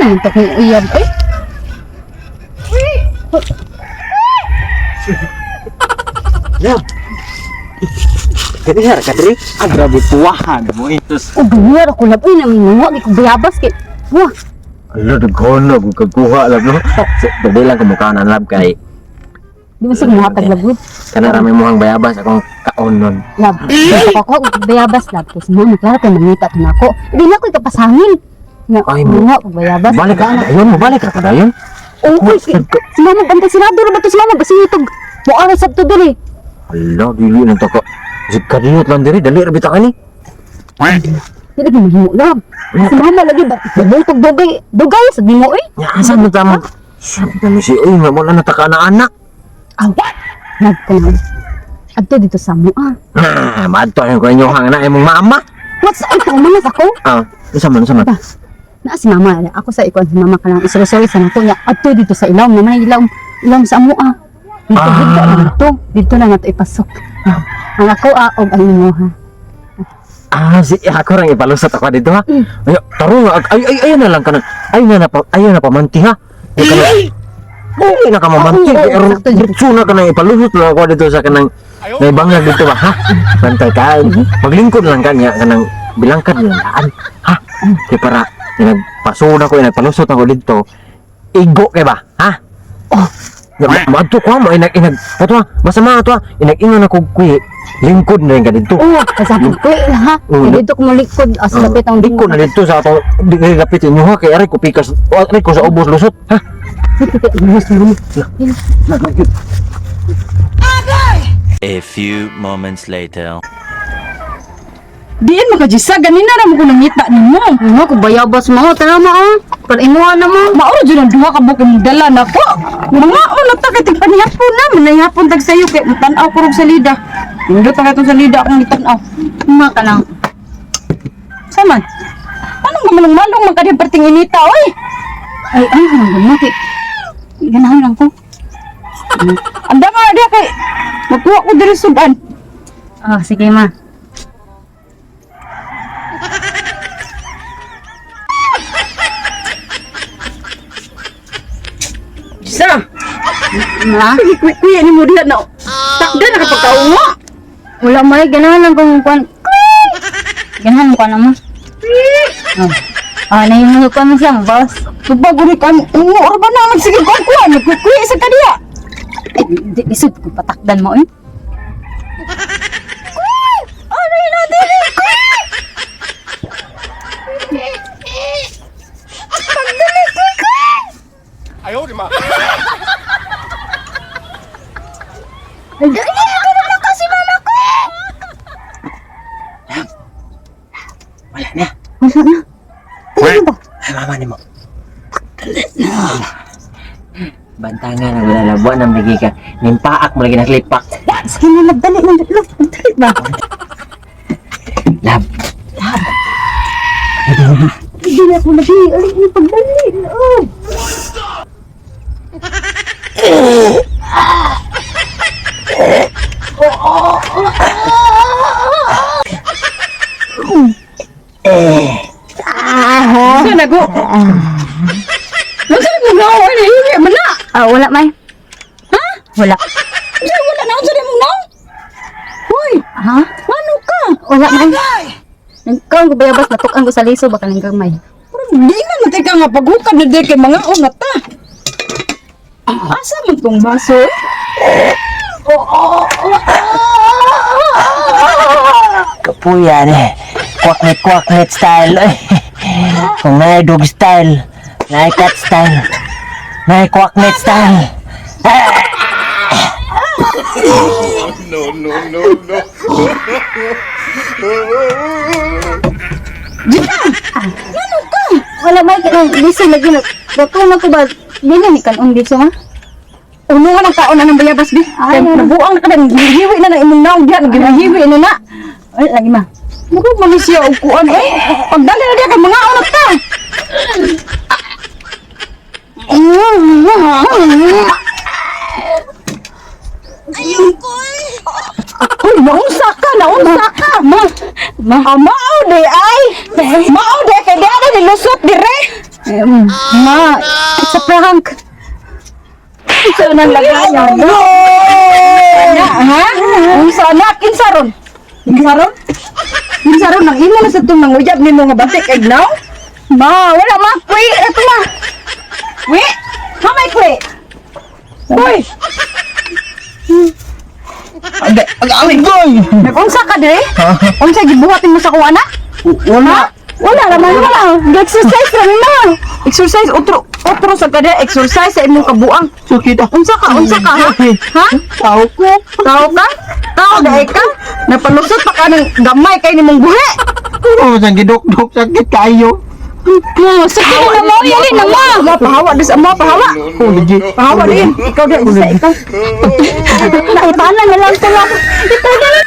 naman ito kung iyab eh. Ya. Kaya ka diri, grabe tuwahan mo itos. O ganyan ako lab. Uy, naminungo. Di ko bayabas kay. Wah. Ala, naghono kung kaguha lab no. Dali lang kumukhaan lab kay. Di ba siya muhatag lab? Kana rami mo ang bayabas akong kaon nun. Lab. Basta ako bayabas lab. Kasi mo, naklaro ko mangita na ako. Hindi na ako ikapasangin. Nga, Ay, mo. nga, bayabas. Balik ka kadayon mo, balik ka kadayon. Oo, si mama, bantay sinado na ba ito si mama? Basta itong muaray sabto doon eh. Ala, dili nang taka. Si kadiyot lang diri, dali rabita ka ni. Hindi lagi mahimu lab. Si mama lagi ba? Nagultog dugay. Dugay sa dimo eh. Ya, asa mo tama? Sabi kami si uy, nga mo na nataka na anak. Awat! Nagkanan. Adto dito sa mo ah. Madto yung kanyo hang na imong mama. What's up? Ito manas ako. Isa man. Ba? Na si mama. Ako sa ikon si mama ka lang. Sorry sa nato niya. Adto dito sa ilaw. Mama ilaw sa mo ah. Dito na nato ipasok. Ang ako og ang imo ha. Ako rang ipalusot ako dito ha. Ay, taro nga. Ay na lang kanang. Ay na pamanti ha. Ay na ka mamanti. Pero suna ka nang ipalusot lang ako dito sa kanang may bangag dito ba ha. Bantay ka. Maglingkod lang kanya kanang bilangkad lang daan ha. Kaya para nagpasuna ko nagpalusot ako dito. Igo kay ba ha. Madto ko mo inag ato masama ato inag-ingon ako kuy lingkod na ka dito. Oo, kasabi ko ha. Dito ko malikod as lapit ang lingkod na dito sa ato lapit inyo ha kay ari ko pikas ari ko sa ubos lusot ha. A few moments later. Diin makajisa ganina ra mo ko nangita nimo. Ano ko bayabas mo? Tara mo ah. Para imuha na mo. Maoro jud ang duha ka bukong dala nako. Mga na ta kay panihapon na, manayapon tag sayo kay tan-aw ko rog salida. Indot ta katong salida akong tan-aw. Uma ka lang. Saman. Anong gumalong-malong man kadiyang perting inita oy? Ay, ano gumati? Ganahan lang ko. Anda nga dia kay magkuha ko diri suban. Sige ma. Sa. Ma? Kuya ni mo diha na. Takda na kapag kaungo. Wala may ganahan lang kung kuan. Ganahan mo ka naman. Nahimulog ka mo siyang boss. Subago ni kan. Ora ba na sige ko kuha nagkuya sa kadiya. Di isip ko patakdan mo eh. Wala na. Masa na? Ay mama ni mo. Bantangan na wala labo nang bigay ka. Nimpaak mo lagi naklipak. Sige na, dali na. Dali ba? Lab. Hindi na ako lagi. Alit na pagdali. Sa nago. Nasa mo na oy ni man na. Wala may. Ha? Wala. Sa wala na unsa mo na? Hoy, Ha? ano ka? Wala may. Ikaw ang bayabas, natukan ko sa liso, baka nang gamay. Di man natin ka nga paghukan na di kay mga unat ta. Asa man tong baso? Kapuyan eh. Kwaknet style. Kung na dog style. Na cat style. Na kwaknet style. Wala may kanang liso lagi na. Bato na ko ba? Dili ni kanong liso ha? Uno nga ng kaon na ng bayabas di. Kaya nabuang na ka ng gihiwi na ng imong naong diyan. Gihiwi na na. Ay, lagi ma. Muro man ni siya og kuan eh. Pagdali na diya kay mga unat ta. Uy, naunsa ka. Mao de ay. Mao de kay di ada nilusot dire. Ma, it's a prank. Ito nang lagayan. No! Ha? Unsa na kinsaron? Kinsaron? Kinsaron nang imo na sa tong nanguyab nimo nga batik egnaw? Ma, wala ma. Wait, ito ma. Wi! Hamay kwe! Hoy! Agawi! Nag-unsa ka dire? Unsa gibuhatin mo sa kuha na? Wala! Wala naman wala. Gi-exercise lang mo. Exercise, otro sa kada exercise sa imong kabuang. Sakit ah. Unsa ka? Ha? Ha? Tao ko? Tao ka? Tao dahil ka? Napalusot pa ka ng gamay kay nimong buhi. Ano sa gidok-dok sakit kayo. Sakit na mo. Yali na mo. Ama, pahawa dis ama, pahawa. Pahawa din. Ikaw din, isa ikaw. Naitanan na lang ko lang. Ito na lang.